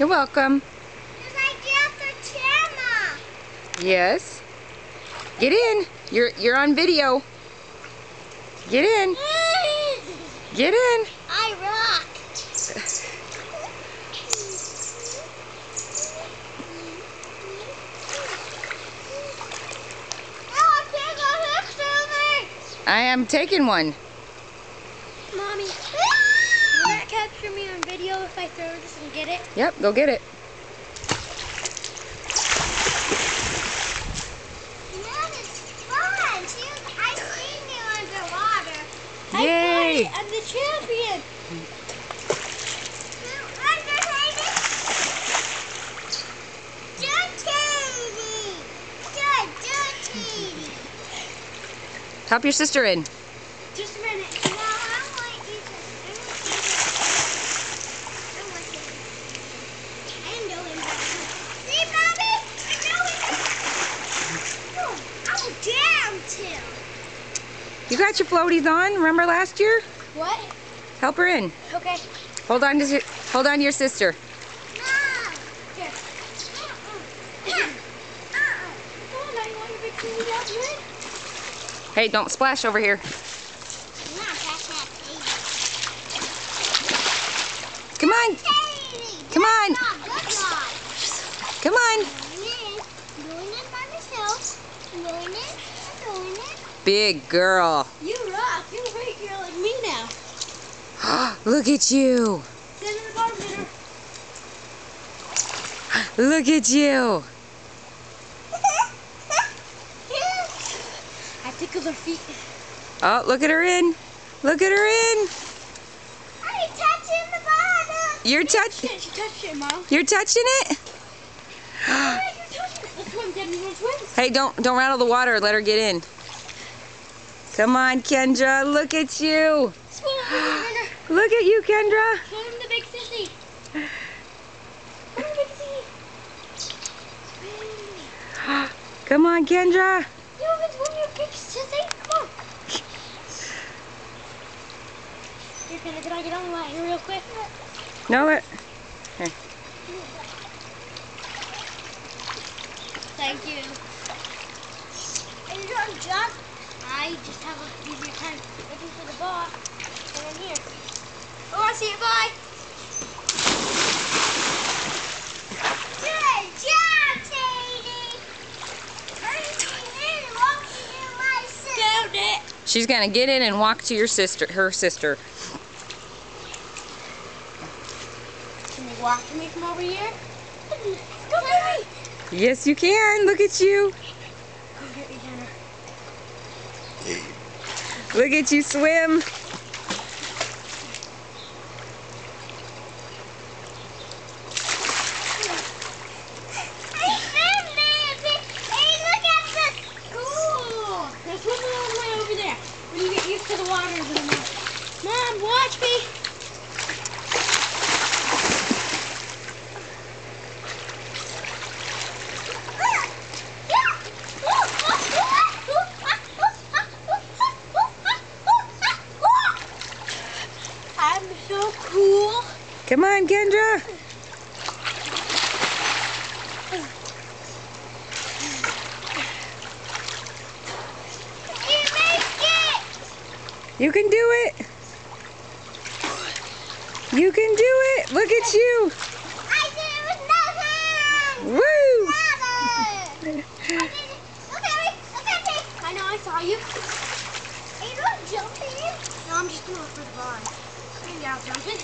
You're welcome. Because I jumped the camera. Yes. Get in. You're on video. Get in. Get in. I rock. I am taking one. Mommy, will that capture me on video if I throw this and get it? Yep, go get it. That is fun. I've seen you underwater. Yay! I'm the champion. Help your sister in. Just a minute. No, I want you to. I'm doing that. See, Bobby? I'm doing it. I'm down too. You got your floaties on. Remember last year? What? Help her in. Okay. Hold on to your sister. Mom. Here. Come on, I want to make sure we help you in. Hey, don't splash over here. Come on. Come on. Come on. Big girl. You rock. You're a great girl like me now. Look at you. Stand in the bottom, Peter. Look at you. I tickle her feet. Oh, look at her in. Look at her in. I'm touching the bottom. You're touching. She touched it, Mom. You're touching it. Yeah, you're touching it. Let's swim, Daddy. You want to swim? Hey, don't rattle the water. Let her get in. Come on, Kendra. Look at you. Swim, Kendra. Look at you, Kendra. Swim the big sissy. Swim the big sissy. Come on, Kendra. You can swim your big sissy. Come on. Here, Kendra, can I get on the line here real quick? No, it. Here. Thank you. Are you going to jump? I just have a easier time looking for the ball. And then here. Oh, I see it. Bye. Good job, Sadie. Found it. She's gonna get in and walk to her sister. Can you walk to me from over here? Go get me. Yes, you can. Look at you. Go get me, Jenna. Look at you swim. To the water. Mom, watch me. I'm so cool. Come on, Kendra. You can do it. You can do it. Look at you. I did it with no hands. Woo! Look at me. Look at me. I know, I saw you. Are you going to jump in? No, I'm just going for the bar. Maybe I'll jump in.